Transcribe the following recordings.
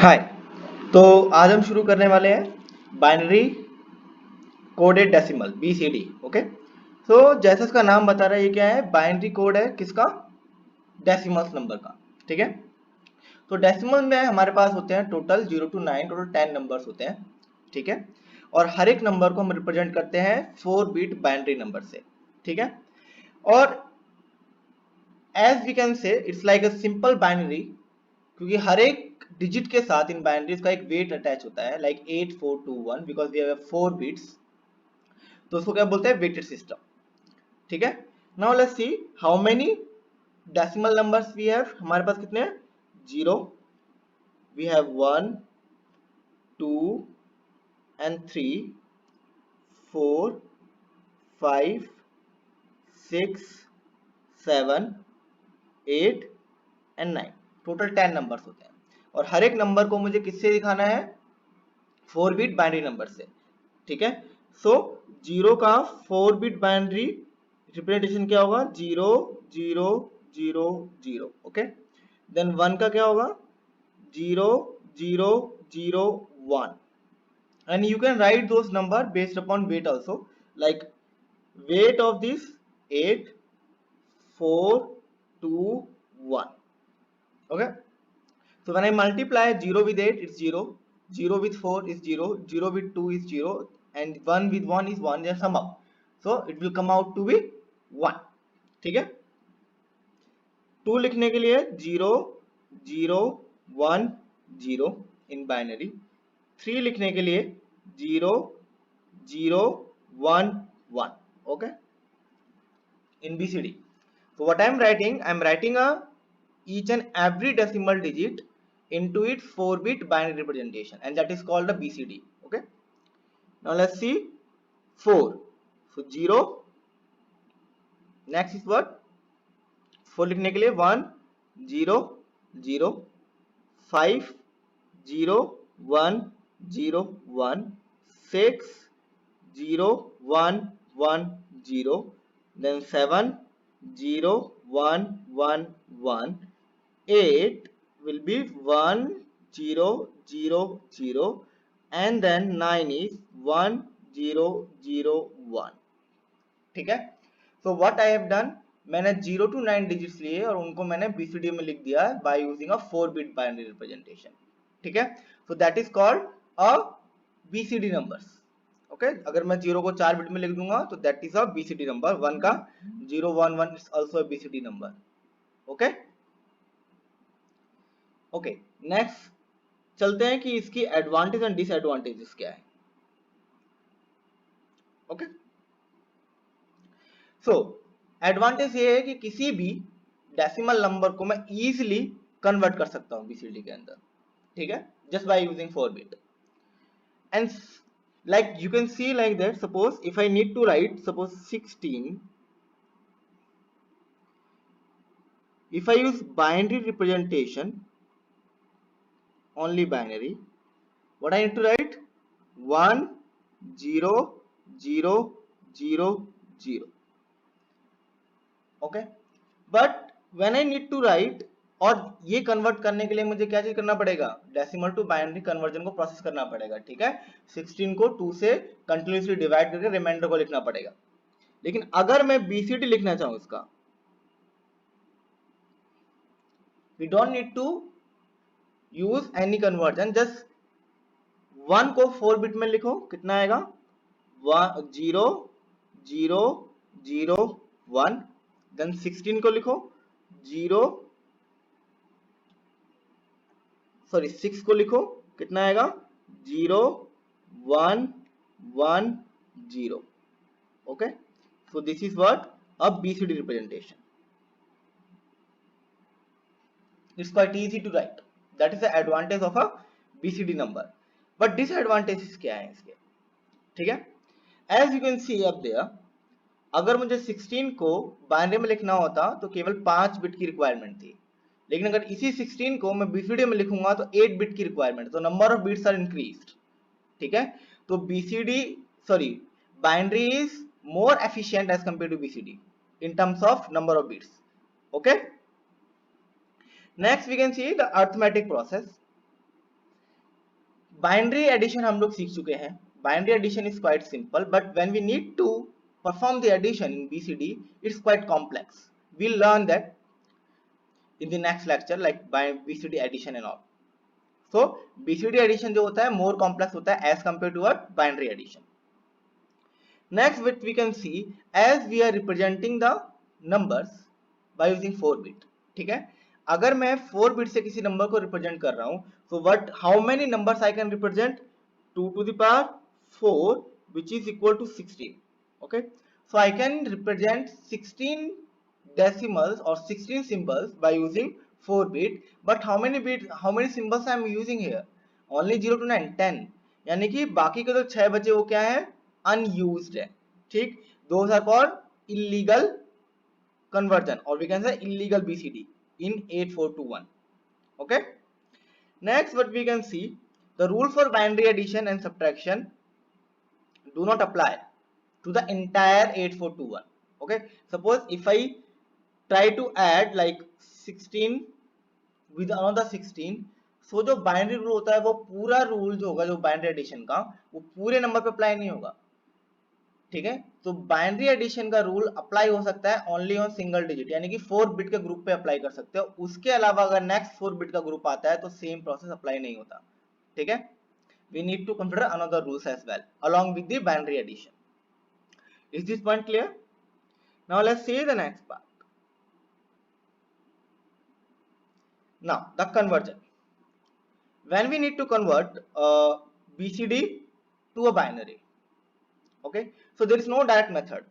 हाय। तो आज हम शुरू करने वाले हैं binary coded decimal BCD। Okay, तो जैसे इसका नाम बता रहा है, ये क्या है? बाइनरी कोड है किसका? डेसिमल्स नंबर का। ठीक है, तो डेसिमल में हमारे पास होते हैं टोटल 0 to 9, टोटल 10 नंबर्स होते हैं। ठीक है, और हर एक नंबर को हम रिप्रेजेंट करते हैं 4 बिट बाइनरी नंबर से। ठीक है, और as we can say it's like a simple binary, क्योंकि हर एक डिजिट के साथ इन बाइनरीज का एक वेट अटैच होता है, like 8421, because we have 4 bits, तो उसको क्या बोलते हैं? Weighted system. ठीक है, now let's see how many decimal numbers we have. हमारे पास कितने हैं? 0, we have 1, 2 and 3, 4, 5, 6, 7, 8 and 9, total 10 numbers होते हैं। और हर एक नंबर को मुझे किससे दिखाना है? 4 बिट बाइनरी नंबर से। ठीक है, सो 0 का 4 बिट बाइनरी रिप्रेजेंटेशन क्या होगा? 0 0 0 0। ओके, देन 1 का क्या होगा? 0 0 0 1, and you can write those number based upon weight also, like weight of this 8 4 2 1. Okay, so when I multiply 0 with 8, it's 0, 0 with 4 is 0, 0 with 2 is 0, and 1 with 1 is 1. Just sum up, so it will come out to be 1. ठीक है, 2 लिखने के लिए 0 0 1 0 in binary. 3 लिखने के लिए 0 0 1 1। Okay, in BCD. So what I am writing? I am writing a each and every decimal digit into its 4-bit binary representation, and that is called the BCD. Okay, now let's see 4. So 0, next is what? 4 लिखने के लिए 1 0 0, 5 0 1 0 1, 6 0 1 1 0, then 7 0 1 1 1, 8 will be 1 0 0 0, and then 9 is 1 0 0 1. ठीक है, so what I have done, मैंने 0 to 9 digits लिए और उनको मैंने BCD में लिख दिया by using a 4-bit binary representation. ठीक है, so that is called a BCD numbers. Okay, अगर मैं 0 को 4 बिट में लिख दूंगा तो that is a BCD number. 1 का 0 1 1 is also a BCD number. Okay okay, next चलते हैं कि इसकी एडवांटेज एंड डिसएडवांटेजेस क्या है। ओके, सो एडवांटेज ये है कि किसी भी डेसिमल नंबर को मैं इजीली कन्वर्ट कर सकता हूं BCD के अंदर। ठीक है, just by using 4 bit, and like you can see like that, suppose if I need to write suppose 16, if I use binary representation, only binary, what I need to write? 1 0 0 0 0. okay, but when I need to write, और ये convert करने के लिए मुझे क्या चीज करना पड़ेगा? डेसिमल टू बाइनरी कन्वर्जन को प्रोसेस करना पड़ेगा। ठीक है, 16 को 2 से कंटिन्यूसली डिवाइड करके रिमाइंडर को लिखना पड़ेगा। लेकिन अगर मैं BCD लिखना चाहूं इसका, we don't need to use any conversion, just 1 को 4 बिट में लिखो, कितना आएगा? 0 0 0 1, देन 16 को लिखो 0 सॉरी 6 को लिखो, कितना आएगा? 0 1 1 0। Okay, so this is what a BCD representation. It's quite easy to write. That is the advantage of a BCD number. But disadvantages क्या है इसके? ठीक है, as you can see up there, अगर मुझे 16 को बाइनरी में लिखना होता तो केवल 5 बिट की रिक्वायरमेंट थी, लेकिन अगर इसी 16 को मैं BCD में लिखूंगा तो 8 बिट की रिक्वायरमेंट, तो number of bits are increased. ठीक है, तो BCD sorry binary is more efficient as compare to BCD in terms of number of bits. Okay, next we can see the arithmetic process. Binary addition हम लोग सीख चुके हैं. Binary addition is quite simple, but when we need to perform the addition in BCD, it's quite complex. We'll learn that in the next lecture, like by BCD addition and all. So BCD addition जो होता है more complex होता है as compared to what binary addition. Next, what we can see, as we are representing the numbers by using 4 bit. ठीक है, अगर मैं 4 bit से किसी नंबर को रिप्रेजेंट कर रहा हूं, so what, how many numbers I can represent? 2 to the power 4, which is equal to 16. Okay, so I can represent 16 decimals or 16 symbols by using 4 bit. But how many symbols I am using here? Only 0 to 9, 10. यानी कि बाकी के जो 6 बचे वो क्या है, unused है. ठीक, those are called illegal conversion, or we can say illegal BCD in 8421. Okay, next what we can see, the rule for binary addition and subtraction do not apply to the entire 8421. Okay, suppose if I try to add like 16 with another 16, so जो binary rule होता है वो पूरा rule जो होगा, जो binary addition का, वो पूरे नंबर पे अप्लाई नहीं होगा. ठीक है, तो बाइनरी एडिशन का रूल अप्लाई हो सकता है ओनली ऑन सिंगल डिजिट, यानी कि 4 बिट के ग्रुप पे अप्लाई कर सकते हो. उसके अलावा अगर नेक्स्ट 4 बिट का ग्रुप आता है तो सेम प्रोसेस अप्लाई नहीं होता. ठीक है, we need to consider another rules as well along with the binary addition. Is this point clear? Now let's see the next part. Now the conversion. When we need to convert BCD to a binary. Okay, so there is no direct method.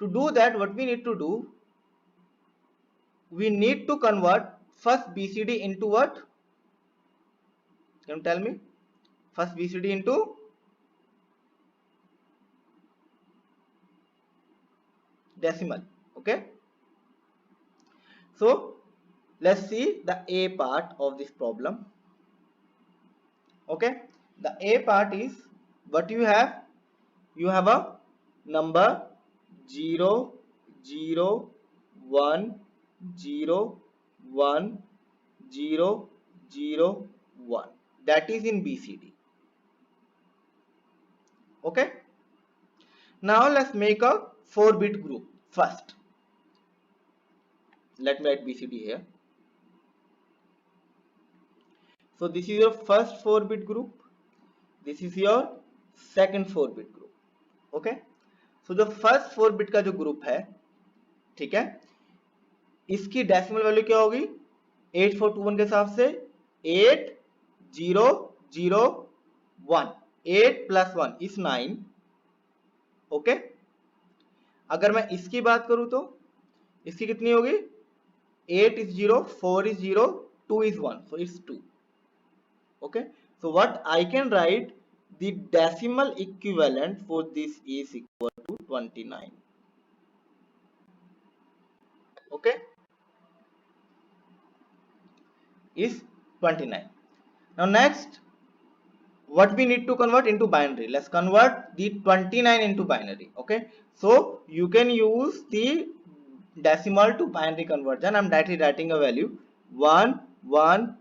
To do that, what we need to do, we need to convert first BCD into what? Can you tell me? First BCD into decimal. Okay, so let's see the A part of this problem. Okay, the A part is what you have. You have a number 0 0 1 0 1 0 0 1, that is in BCD. Okay, now let's make a 4 bit group first. Let me write BCD here. So this is your first 4 bit group, this is your second 4 bit group. Okay, सो जो first 4 bit का जो group है, ठीक है, इसकी decimal value क्या होगी 8421 के हिसाब से 8 0 0 1. 8 प्लस 1 इज 9. ओके, अगर मैं इसकी बात करूं तो इसकी कितनी होगी, 8 is 0, 4 is 0, 2 is 1, so it's 2. Okay, so what I can write, the decimal equivalent for this is equal to 29. Okay, is 29. Now next, what we need to convert into binary, let's convert the 29 into binary. Okay, so you can use the decimal to binary conversion. I'm directly writing a value 1 1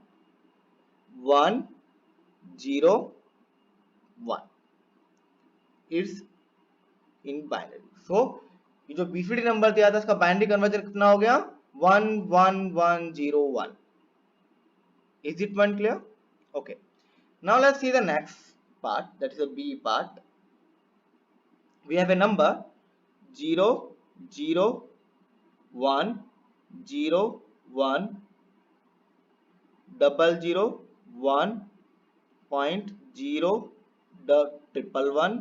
1 0 1. It's in binary. So ये जो BCD number दिया था इसका binary conversion कितना हो गया 11101. Is it one clear? Okay, now let's see the next part, that is the B part. We have a number 0 0 1 0 1 0 1 .0 triple 1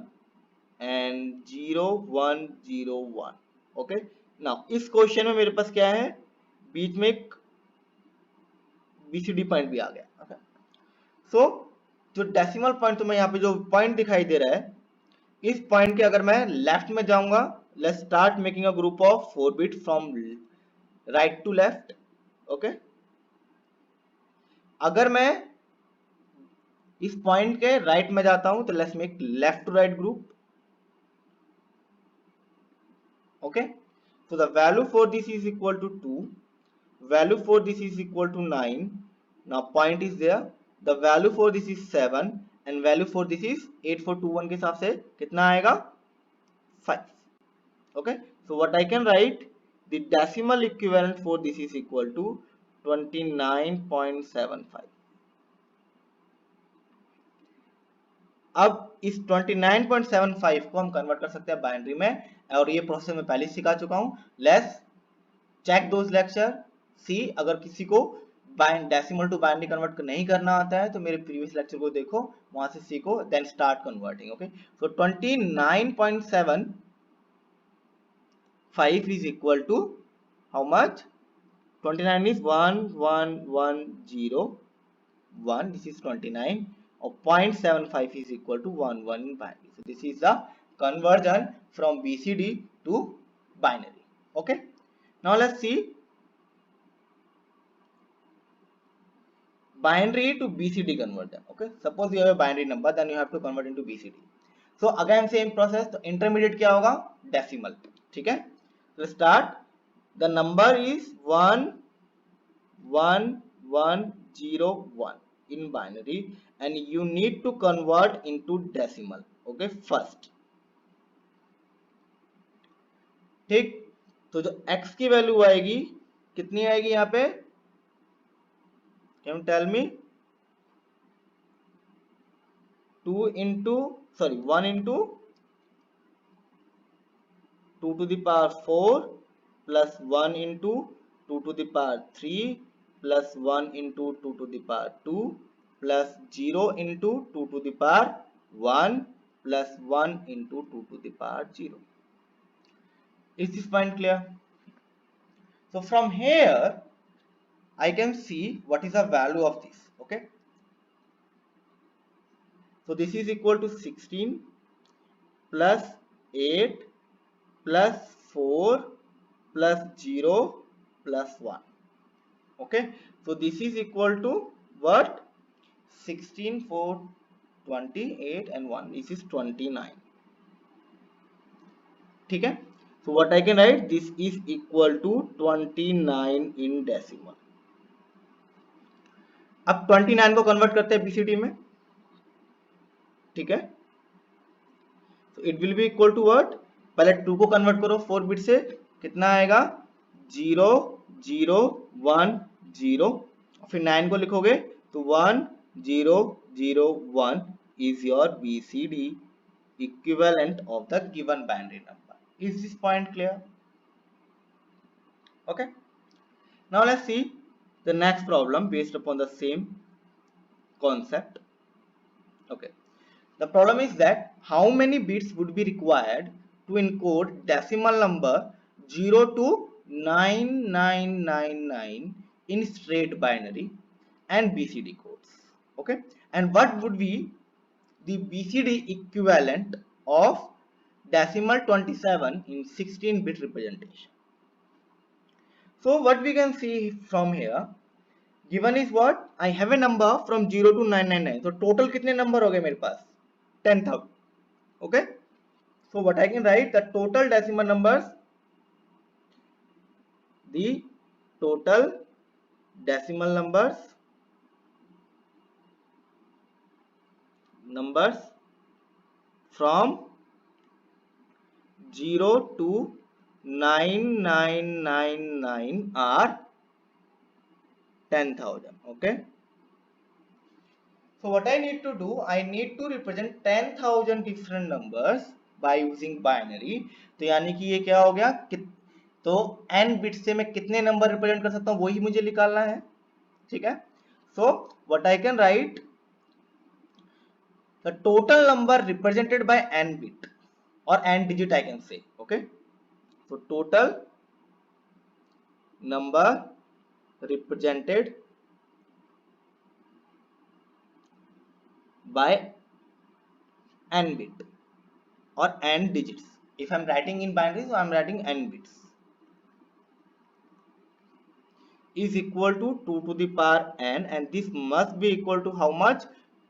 and 0 1 0 1. Okay, now इस question में मेरे पास क्या है, बीच में एक BCD पॉइंट भी आ गया. ओके, सो जो डेसिमल पॉइंट, तो मैं यहाँ पे जो पॉइंट दिखाई दे रहा है, इस पॉइंट के अगर मैं लेफ्ट में जाऊंगा, let's start making a group of 4 bit from right to left. Okay, अगर मैं इस पॉइंट के राइट में जाता हूं तो let's make left to right group. Okay, so the value for this is equal to 2, value for this is equal to 9. Now point is there, the value for this is 7 and value for this is 8421 के हिसाब से कितना आएगा 5. Okay, so what I can write, the decimal equivalent for this is equal to 29.75. अब इस 29.75 को हम convert कर सकते हैं बाइनरी में, और ये प्रोसेस मैं पहले सिखा चुका हूं. लेट्स चेक दोज लेक्चर, सी अगर किसी को डेसिमल टू बाइनरी कन्वर्ट नहीं करना आता है तो मेरे प्रीवियस लेक्चर को देखो, वहां से सीखो, then start converting. Okay, so 29.75 is equal to how much? 29 is 11101, this is 29, or 0.75 is equal to 11 in binary. So this is the conversion from BCD to binary. Okay, now let's see binary to BCD conversion. Okay, suppose you have a binary number, then you have to convert into BCD. So again same process. तो intermediate क्या होगा? Decimal. ठीक है, so start. The number is 11101 in binary and you need to convert into decimal. Okay, first. ठीक, तो जो x की value आएगी कितनी आएगी यहाँ पे? Can you tell me? 1 into 2 to the power 4 plus 1 into 2 to the power 3 plus 1 into 2 to the power 2 plus 0 into 2 to the power 1 plus 1 into 2 to the power 0. Is this point clear? So from here I can see what is the value of this. Okay, so this is equal to 16 plus 8 plus 4 plus 0 plus 1. Okay, so this is equal to what? 16, 4, 28 and 1, this is 29. ठीक है, so what I can write, this is equal to 29 in decimal. अब 29 को convert करते हैं BCD में. ठीक है, so it will be equal to what? पहले 2 को कन्वर्ट करो 4 बिट से, कितना आएगा? 0 0 1 0, फिर 9 को लिखोगे तो 1 0 0 1 is your BCD equivalent of the given binary number. Is this point clear? Okay, now let's see the next problem based upon the same concept. Okay, the problem is that how many bits would be required to encode decimal number 0 to 9999 in straight binary and BCD codes. Okay, and what would be the BCD equivalent of decimal 27 in 16-bit representation? So what we can see from here, given is what? I have a number from 0 to 999. So total कितने number हो गए मेरे पास? 10,000. Okay, so what I can write, the total decimal numbers, the total decimal numbers from 0 to 9999 are 10,000. Okay, so what I need to do, I need to represent 10,000 different numbers by using binary. तो यानी कि ये क्या हो गया, तो n bit से मैं कितने नंबर रिप्रेजेंट कर सकता हूं वही मुझे निकालना है. ठीक है, so what I can write, the total number represented by n bit or n digit I can say. Okay, so total number represented by n bit or n digits. If I'm writing in binary, so I'm writing n bits, is equal to 2 to the power n, and this must be equal to how much?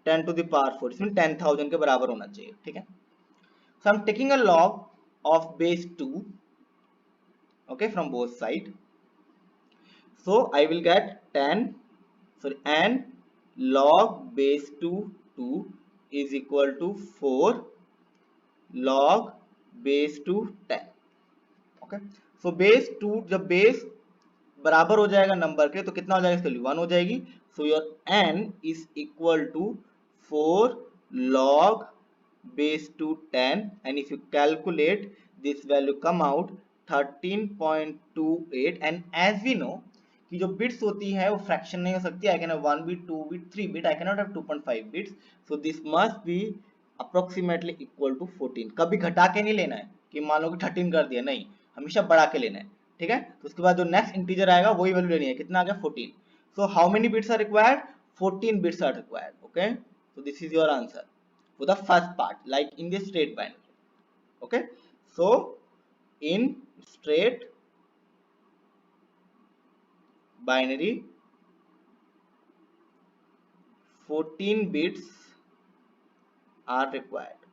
10 to the power 4, इसमें 10,000 के बराबर होना चाहिए. ठीक है, so I'm taking a log of base 2. Okay, from both side, so I will get 10 n log base 2 2 is equal to 4 log base two 10। Okay, so base 2 जब base बराबर हो जाएगा नंबर के तो कितना हो जाएगा इसकी वैल्यू 1 हो जाएगी। So your n is equal to 4 log base to 10 and if you calculate this value come out 13.28 and as we know कि जो बिट्स होती है वो फ्रैक्शन नहीं हो सकती। I can have 1 bit 2 bit 3 bit, I can not have 2.5 bits. So this must be approximately equal to 14। कभी घटा के नहीं लेना है कि मान लो कि 13 कर दिया, नहीं, हमेशा बढ़ा के लेना है। ठीक है, तो उसके बाद जो नेक्स्ट इंटीजर आएगा वही वैल्यू लेनी है। कितना आ गया 14। So how many bits are required? 14 bits are required. Okay, so this is your answer for the first part, like in the straight binary. Okay, so in straight binary 14 bits are required.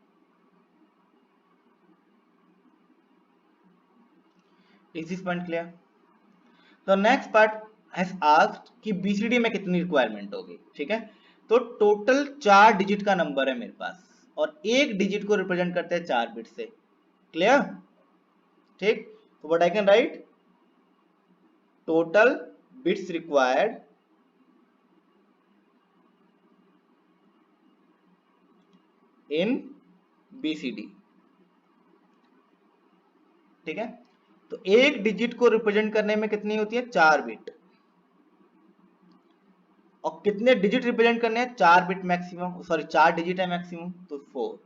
Is this point clear? The next part has asked कि BCD में कितनी requirement होगी। ठीक है, तो total 4 digit का number है मेरे पास और एक डिजिट को रिप्रेजेंट करते हैं 4 बिट से। क्लियर? ठीक, तो what I can write, total bits required in BCD। ठीक है, तो एक डिजिट को रिप्रेजेंट करने में कितनी होती है 4 बिट, और कितने डिजिट रिप्रेजेंट करने हैं 4 बिट मैक्सिमम, सॉरी 4 डिजिट है मैक्सिमम, तो 4।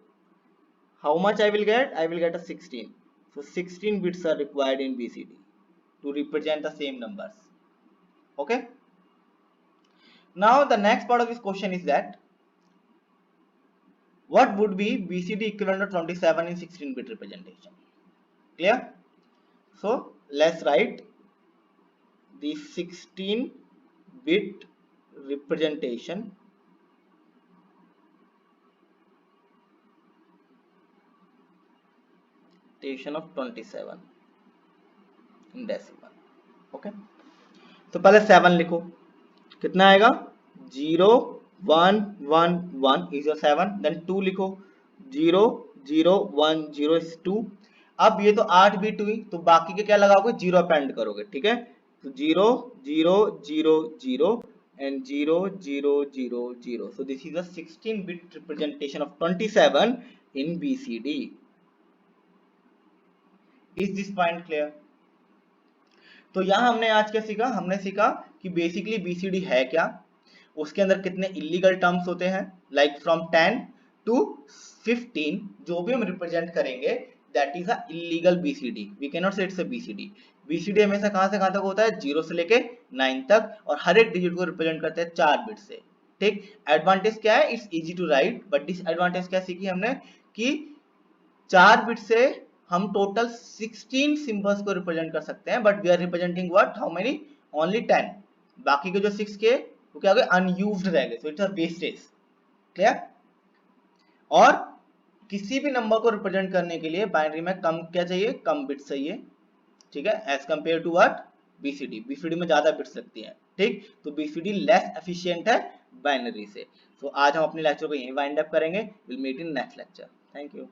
How much I will get? I will get a 16। so 16 bits are required in BCD to represent the same numbers. Okay, now the next part of this question is that what would be BCD equivalent to 27 in 16 bit representation? Clear? So let's write the 16 bit representation of 27 in decimal. Okay, तो पहले 7 लिखो, कितना आएगा 0 1 1 1 is your 7, then 2 लिखो 0 0 1 0 is 2। अब ये तो 8 bit हुई तो बाकी के क्या लगाओगे, 0 अपेंड करोगे। ठीक है, तो 0 0 0 0 and 0 0 0 0। so this is a 16 bit representation of 27 in BCD. Is this point clear? तो यहाँ हमने आज क्या सीखा, हमने सीखा कि बेसिकली BCD है क्या, उसके अंदर कितने इलीगल टर्म्स होते हैं, लाइक फ्रॉम 10 to 15 जो भी हम रिप्रेजेंट करेंगे that is a illegal BCD। We can not say it's a BCD। BCD हमेशा कहां से कहां तक होता है, 0 से लेके 9 तक, और हर एक डिजिट को रिप्रेजेंट करते हैं 4 बिट से। ठीक, एडवांटेज क्या है, it's easy to write, but disadvantage क्या सीखी हमने कि 4 बिट से हम टोटल 16 सिंबल्स को रिप्रेजेंट कर सकते हैं, but we are representing what, how many, only 10। बाकी के जो 6 के वो क्या हो गए, अनयूज्ड रह गए, so it's a wastage. Clear? और किसी भी नंबर को रिप्रेजेंट करने के लिए बाइनरी में कम क्या चाहिए, कम बिट्स चाहिए। ठीक है, as compare to what, BCD। BCD में ज्यादा बिट्स लगती हैं। ठीक, तो BCD लेस एफिशिएंट है बाइनरी से। सो आज हम अपने लेक्चर को यहीं वाइंड अप करेंगे। Will meet in next lecture. Thank you.